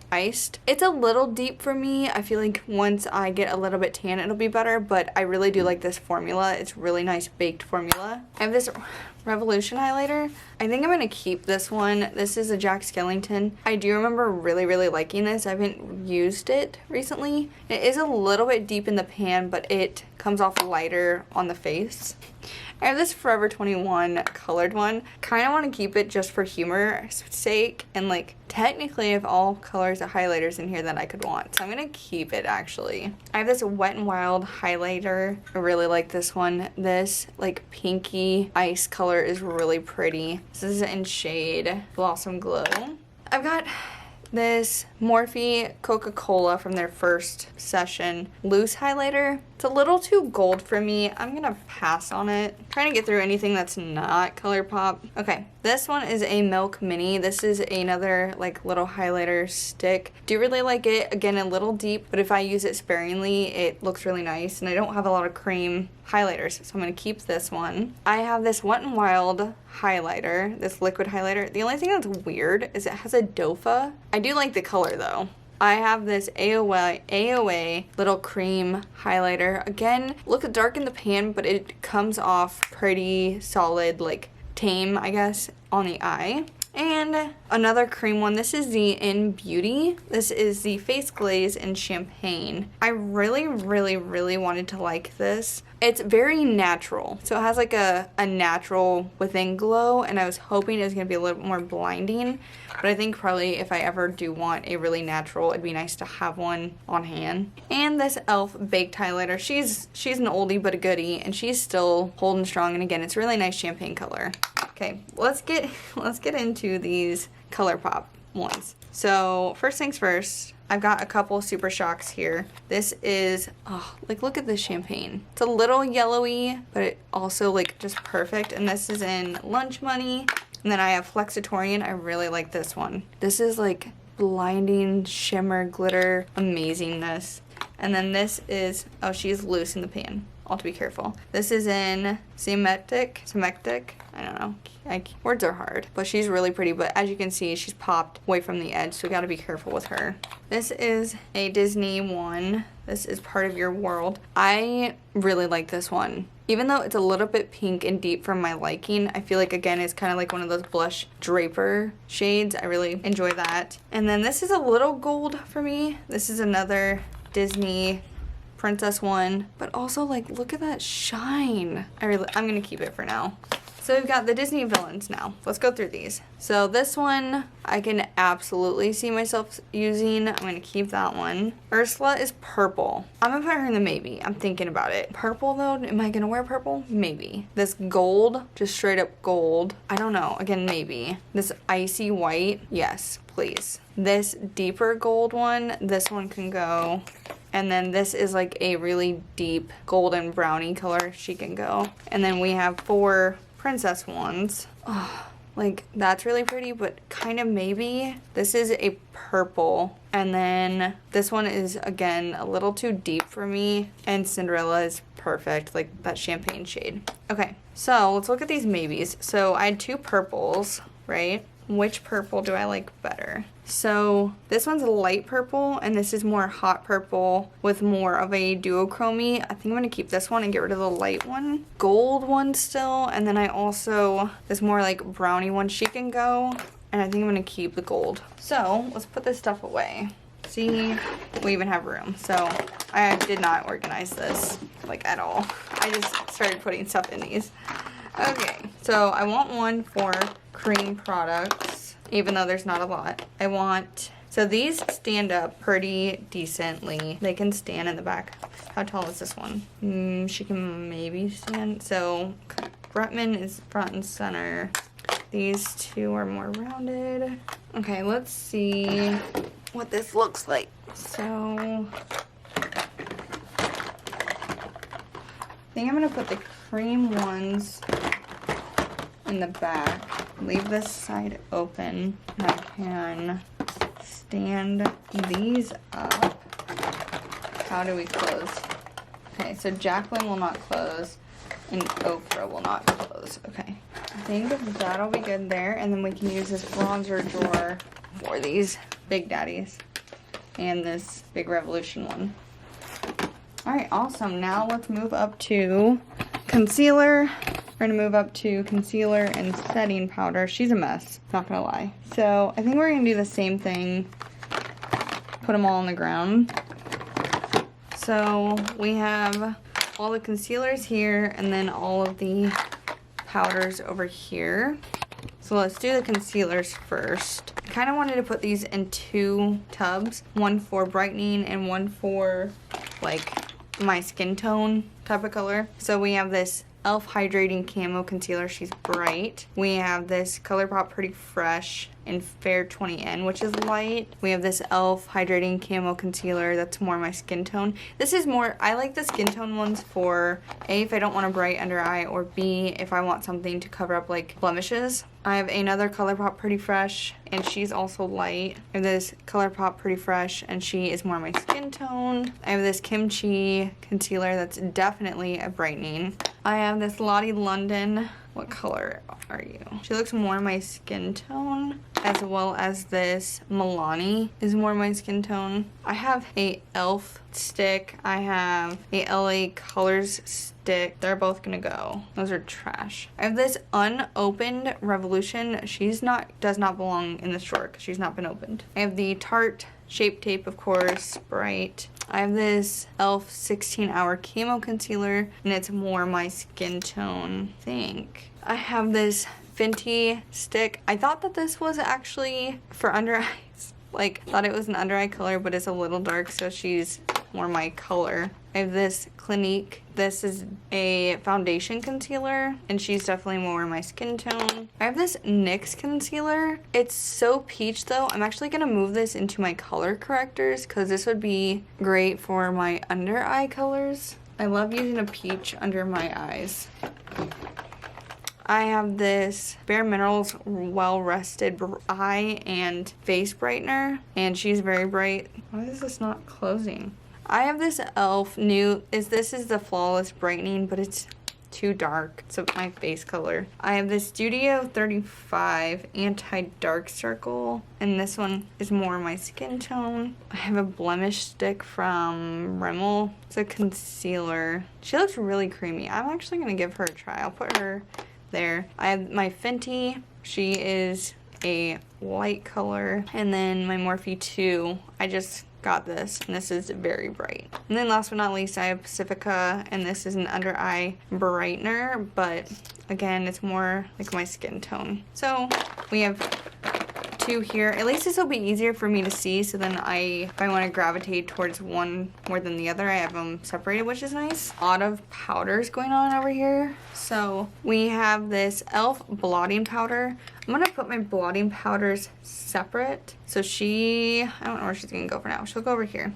Iced. It's a little deep for me. I feel like once I get a little bit tan, it'll be better, but I really do like this formula. It's really nice baked formula. I have this Revolution highlighter. I think I'm gonna keep this one. This is a Jack Skellington. I do remember really liking this. I haven't used it recently. It is a little bit deep in the pan, but it comes off lighter on the face. I have this Forever 21 colored one. Kind of want to keep it just for humor's sake, and like technically I have all colors of highlighters in here that I could want, so I'm gonna keep it actually. I have this Wet n Wild highlighter. I really like this one. This like pinky ice color is really pretty. This is in shade Blossom Glow. I've got this Morphe Coca-Cola from their first session loose highlighter. It's a little too gold for me. I'm gonna pass on it. I'm trying to get through anything that's not ColourPop. Okay, this one is a Milk Mini. This is another like little highlighter stick. Do really like it. Again, a little deep, but if I use it sparingly, it looks really nice, and I don't have a lot of cream highlighters, so I'm gonna keep this one. I have this Wet n Wild highlighter, this liquid highlighter. The only thing that's weird is it has a dofa. I do like the color though. I have this AOA little cream highlighter. Again, looks dark in the pan, but it comes off pretty solid, like tame, I guess, on the eye. And another cream one. This is the In Beauty. This is the Face Glaze in Champagne. I really wanted to like this. It's very natural. So it has like a natural within glow, and I was hoping it was going to be a little more blinding. But I think probably if I ever do want a really natural, it'd be nice to have one on hand. And this e.l.f. Baked Highlighter. She's an oldie but a goodie, and she's still holding strong. And again, it's really nice champagne color. Okay, let's get into these ColourPop ones. So first things first, I've got a couple Super Shocks here. This is, oh, like look at this champagne. It's a little yellowy, but it also like just perfect. And this is in Lunch Money. And then I have Flexitorian. I really like this one. This is like blinding shimmer glitter amazingness. And then this is, oh, she's loose in the pan. I'll have to be careful. This is in Symmetric. I don't know. Words are hard. But she's really pretty. But as you can see, she's popped away from the edge. So we got to be careful with her. This is a Disney one. This is Part of Your World. I really like this one. Even though it's a little bit pink and deep for my liking, I feel like, again, it's kind of like one of those blush draper shades. I really enjoy that. And then this is a little gold for me. This is another Disney princess one, but also like look at that shine. I'm gonna keep it for now. So we've got the Disney villains now. Let's go through these. So this one I can absolutely see myself using. I'm gonna keep that one. Ursula is purple. I'm gonna put her in the maybe. I'm thinking about it. Purple though, am I gonna wear purple? Maybe. This gold, just straight up gold. I don't know, again, maybe. This icy white, yes, please. This deeper gold one, this one can go. And then this is like a really deep golden brownie color. She can go. And then we have 4 princess ones. Oh, like that's really pretty, but kind of maybe. This is a purple. And then this one is, again, a little too deep for me. And Cinderella is perfect, like that champagne shade. Okay, so let's look at these maybes. So I had 2 purples, right? Which purple do I like better? So this one's a light purple and this is more hot purple with more of a duochrome. I think I'm gonna keep this one and get rid of the light one. Gold one still, and then I also, this more like brownie one, she can go. And I think I'm gonna keep the gold. So let's put this stuff away. See, we even have room. So I did not organize this like at all. I just started putting stuff in these. Okay, so I want one for cream products, even though there's not a lot. I want, so these stand up pretty decently. They can stand in the back. How tall is this one? She can maybe stand. So Bretman is front and center. These 2 are more rounded. Okay, let's see what this looks like. So I think I'm gonna put the cream ones in the back. Leave this side open. And I can stand these up. How do we close? Okay, so Jacqueline will not close and Oprah will not close. Okay, I think that'll be good there. And then we can use this bronzer drawer for these big daddies and this big Revolution one. All right, awesome. Now let's move up to concealer. We're gonna move up to concealer and setting powder. She's a mess, not gonna lie. So I think we're gonna do the same thing. Put them all on the ground. So we have all the concealers here and then all of the powders over here. So let's do the concealers first. I kind of wanted to put these in 2 tubs. One for brightening and one for like my skin tone type of color. So we have this e.l.f. Hydrating Camo Concealer. She's bright. We have this ColourPop Pretty Fresh in Fair 20N, which is light. We have this e.l.f. Hydrating Camo Concealer. That's more my skin tone. This is more, I like the skin tone ones for A, if I don't want a bright under eye, or B, if I want something to cover up like blemishes. I have another ColourPop Pretty Fresh, and she's also light. I have this ColourPop Pretty Fresh, and she is more my skin tone. I have this Kimchi Concealer that's definitely a brightening. I have this Lottie London. What color are you? She looks more my skin tone, as well as this Milani is more my skin tone. I have a e.l.f. stick. I have a LA Colors stick. They're both gonna go. Those are trash. I have this unopened Revolution. Does not belong in this drawer because she's not been opened. I have the Tarte Shape Tape, of course, bright. I have this e.l.f. 16-hour Camo Concealer, and it's more my skin tone, I think. I have this Fenty stick. I thought that this was actually for under eyes. Like, thought it was an under eye color, but it's a little dark, so she's more my color. I I have this Clinique. This is a foundation concealer, and she's definitely more my skin tone. I have this NYX concealer. It's so peach though. I'm actually gonna move this into my color correctors because this would be great for my under eye colors. I love using a peach under my eyes. I have this Bare Minerals Well Rested Eye and Face Brightener, and she's very bright. Why is this not closing? I have this e.l.f. Nude. This is the Flawless Brightening, but it's too dark. It's my face color. I have this Studio 35 Anti-Dark Circle, and this one is more my skin tone. I have a blemish stick from Rimmel. It's a concealer. She looks really creamy. I'm actually gonna give her a try. I'll put her there. I have my Fenty. She is a light color. And then my Morphe 2. I just got this, and this is very bright. And then last but not least, I have Pacifica, and this is an under eye brightener, but again, it's more like my skin tone. So we have two here. At least this will be easier for me to see, so then if I want to gravitate towards one more than the other, I have them separated, which is nice. A lot of powders going on over here. So we have this e.l.f. blotting powder. I'm gonna put my blotting powders separate. So I don't know where she's gonna go for now. She'll go over here.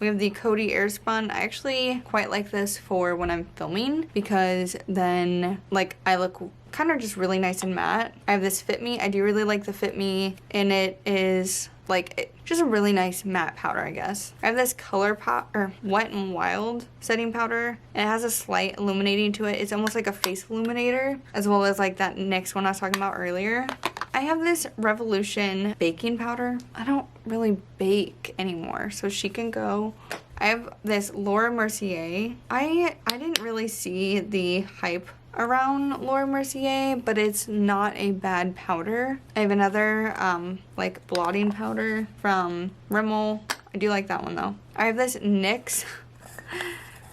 We have the Coty Airspun. I actually quite like this for when I'm filming because then like I look kind of just really nice and matte. I have this Fit Me. I do really like the Fit Me, and it is like just a really nice matte powder, I guess. I have this Wet n Wild setting powder, and it has a slight illuminating to it. It's almost like a face illuminator, as well as like that NYX one I was talking about earlier. I have this Revolution baking powder. I don't really bake anymore, so she can go. I have this Laura Mercier. I didn't really see the hype around Laura Mercier, but it's not a bad powder. I have another like blotting powder from Rimmel. I do like that one though. I have this NYX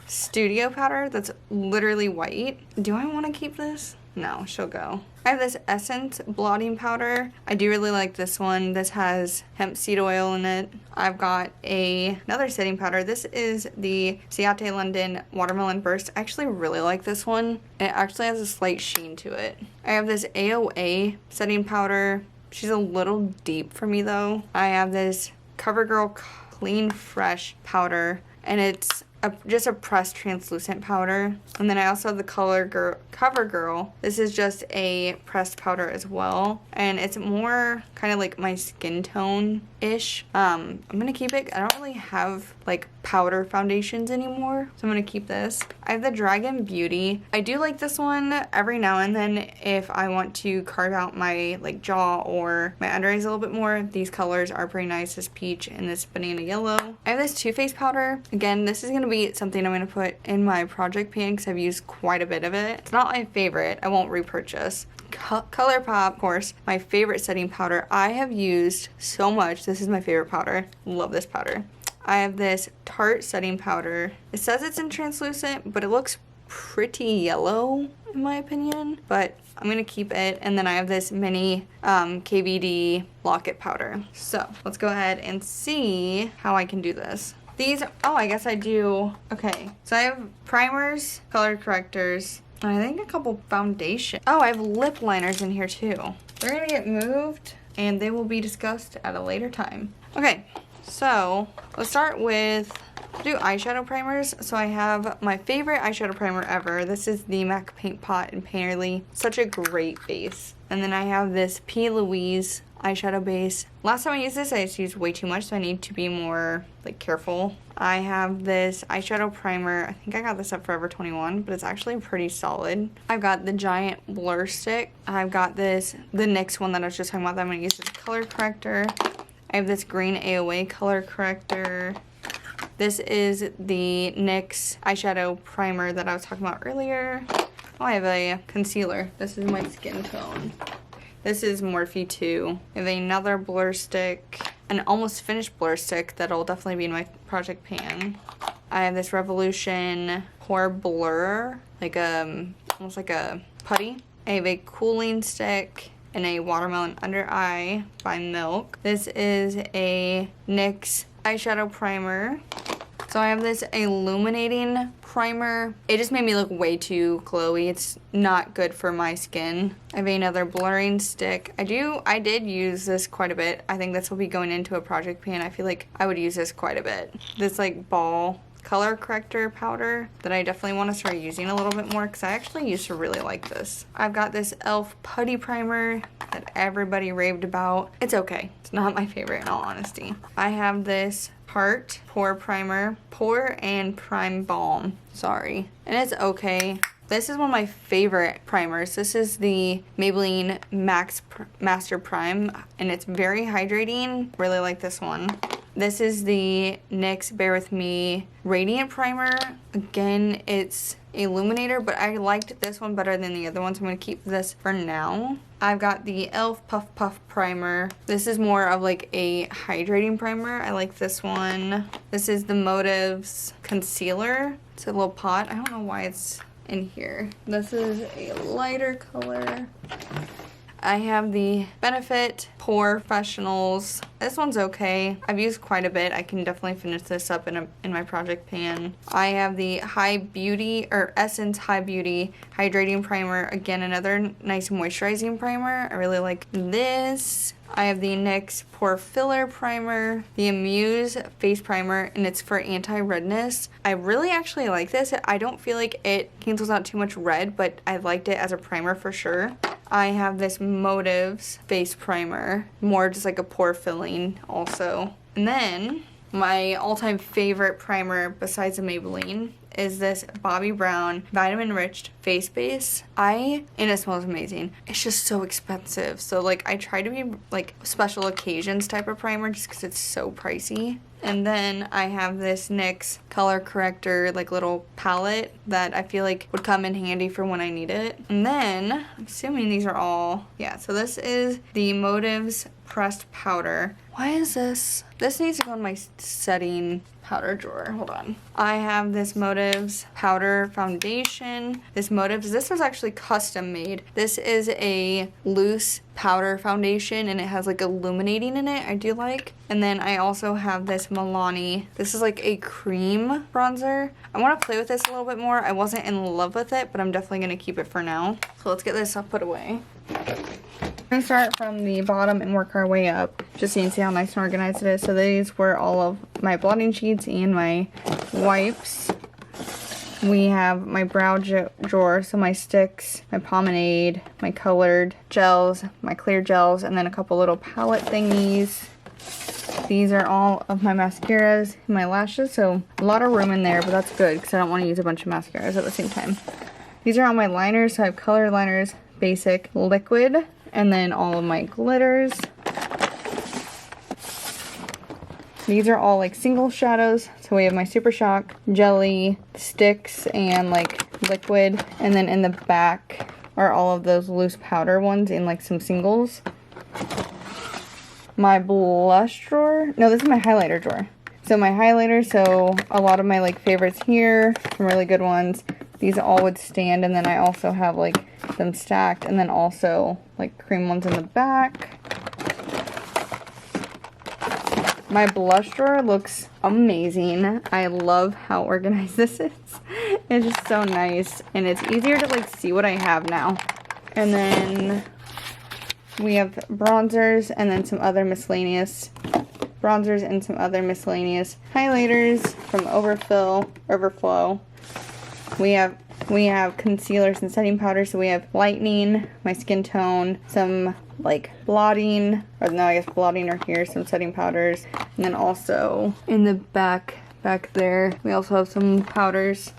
studio powder that's literally white. Do I want to keep this? No, she'll go. I have this Essence blotting powder. I do really like this one. This has hemp seed oil in it. I've got another setting powder. This is the Ciate London Watermelon Burst. I actually really like this one. It actually has a slight sheen to it. I have this AOA setting powder. She's a little deep for me though. I have this CoverGirl Clean Fresh powder, and it's just a pressed translucent powder. And then I also have the CoverGirl. This is just a pressed powder as well, and it's more kind of like my skin tone-ish. I'm gonna keep it. I don't really have like powder foundations anymore, so I'm gonna keep this. I have the Dragon Beauty. I do like this one every now and then if I want to carve out my like jaw or my under eyes a little bit more. These colors are pretty nice, this peach and this banana yellow. I have this Too Faced powder. Again, this is gonna be something I'm gonna put in my project pan because I've used quite a bit of it. It's not my favorite. I won't repurchase. ColourPop, of course, my favorite setting powder. I have used so much. This is my favorite powder. Love this powder. I have this Tarte setting powder. It says it's in translucent, but it looks pretty yellow in my opinion, but I'm gonna keep it. And then I have this mini KVD locket powder. So let's go ahead and see how I can do this. I guess I do. Okay, so I have primers, color correctors, and I think a couple foundation. Oh, I have lip liners in here too. They're gonna get moved and they will be discussed at a later time. Okay, so let's start with eyeshadow primers. So I have my favorite eyeshadow primer ever. This is the MAC Paint Pot in Painterly. Such a great base. And then I have this P. Louise eyeshadow base. Last time I used this, I just used way too much, so I need to be more like careful. I have this eyeshadow primer. I think I got this at Forever 21, but it's actually pretty solid. I've got the giant blur stick. I've got the NYX one that I was just talking about that I'm gonna use as a color corrector. I have this green AOA color corrector. This is the NYX eyeshadow primer that I was talking about earlier. Oh, I have a concealer. This is my skin tone. This is Morphe 2. I have another blur stick, an almost finished blur stick that'll definitely be in my project pan. I have this Revolution Pore Blur, like almost like a putty. I have a cooling stick and a watermelon under eye by Milk. This is a NYX eyeshadow primer. So I have this illuminating primer. It just made me look way too glowy. It's not good for my skin. I have another blurring stick. I did use this quite a bit. I think this will be going into a project pan. I feel like I would use this quite a bit. This like ball color corrector powder that I definitely want to start using a little bit more because I actually used to really like this. I've got this e.l.f. putty primer that everybody raved about. It's okay. It's not my favorite in all honesty. I have this Tarte Pore Primer, Pore and Prime Balm. Sorry. And it's okay. This is one of my favorite primers. This is the Maybelline Master Prime, and it's very hydrating. Really like this one. This is the NYX Bare With Me Radiant Primer. Again, it's Illuminator, but I liked this one better than the other ones. I'm going to keep this for now. I've got the e.l.f. Puff Puff Primer. This is more of like a hydrating primer. I like this one. This is the Motives Concealer. It's a little pot. I don't know why it's in here. This is a lighter color. I have the Benefit Pore Professionals. This one's okay. I've used quite a bit. I can definitely finish this up in my project pan. I have the Essence High Beauty Hydrating Primer. Again, another nice moisturizing primer. I really like this. I have the NYX Pore Filler Primer, the Amuse Face Primer, and it's for anti-redness. I really actually like this. I don't feel like it cancels out too much red, but I liked it as a primer for sure. I have this Motives Face Primer, more just like a pore filling also. And then my all-time favorite primer besides the Maybelline is this Bobbi Brown Vitamin Rich Face Base. And it smells amazing. It's just so expensive. So like I try to be like special occasions type of primer just because it's so pricey. And then I have this NYX color corrector like little palette that I feel like would come in handy for when I need it. And then I'm assuming these are all, yeah, so this is the Motives Pressed Powder. Why is this? This needs to go in my setting powder drawer. Hold on. I have this Motives Powder Foundation. This was actually custom made. This is a loose powder foundation and it has like illuminating in it. I do like. And then I also have this Milani. This is like a cream bronzer. I want to play with this a little bit more. I wasn't in love with it, but I'm definitely going to keep it for now. So let's get this put away. We're going to start from the bottom and work our way up, just so you can see how nice and organized it is. So these were all of my blotting sheets and my wipes. We have my brow drawer, so my sticks, my pomade, my colored gels, my clear gels, and then a couple little palette thingies. These are all of my mascaras and my lashes, so a lot of room in there, but that's good because I don't want to use a bunch of mascaras at the same time. These are all my liners, so I have color liners, basic, liquid, and then all of my glitters. These are all like single shadows. So we have my Super Shock, jelly, sticks, and like liquid. And then in the back are all of those loose powder ones in like some singles. My blush drawer. No, this is my highlighter drawer. So my highlighter, so a lot of my like favorites here, some really good ones. These all would stand, and then I also have like them stacked, and then also like cream ones in the back. My blush drawer looks amazing. I love how organized this is. It's just so nice, and it's easier to like see what I have now. And then we have bronzers and then some other miscellaneous bronzers and some other miscellaneous highlighters from Overflow. We have concealers and setting powders. So we have lightening, my skin tone, some like blotting, or no, I guess blotting are here, some setting powders, and then also in the back there, we also have some powders.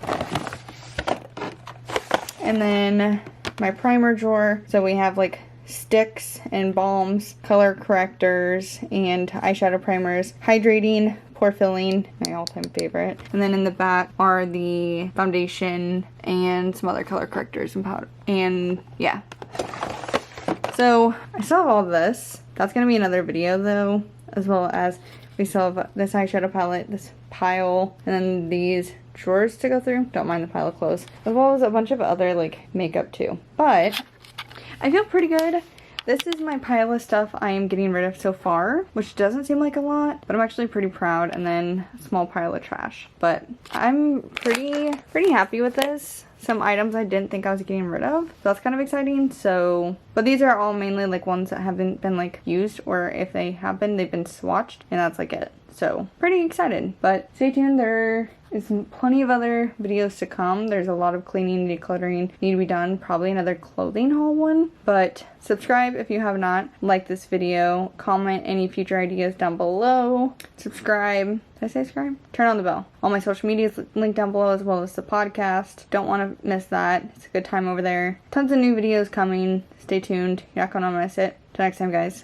And then my primer drawer. So we have like sticks and balms, color correctors, and eyeshadow primers, hydrating, pore filling, my all-time favorite. And then in the back are the foundation and some other color correctors and powder. And yeah. So I still have all this. That's gonna be another video though, as well as we still have this eyeshadow palette, this pile, and then these drawers to go through. Don't mind the pile of clothes. As well as a bunch of other like makeup too. But I feel pretty good. this is my pile of stuff I am getting rid of so far, which doesn't seem like a lot, but I'm actually pretty proud. And then a small pile of trash, but I'm pretty happy with this. Some items I didn't think I was getting rid of, so that's kind of exciting. So, but these are all mainly like ones that haven't been like used, or if they have been, they've been swatched, and that's like it. So pretty excited, but stay tuned. There is plenty of other videos to come. There's a lot of cleaning and decluttering need to be done, probably another clothing haul one. But subscribe if you have not. Like this video, comment any future ideas down below, subscribe. Did I say subscribe? Turn on the bell. All my social media is linked down below, as well as the podcast. Don't want to miss that. It's a good time over there. Tons of new videos coming. Stay tuned. You're not gonna miss it. Till next time, guys.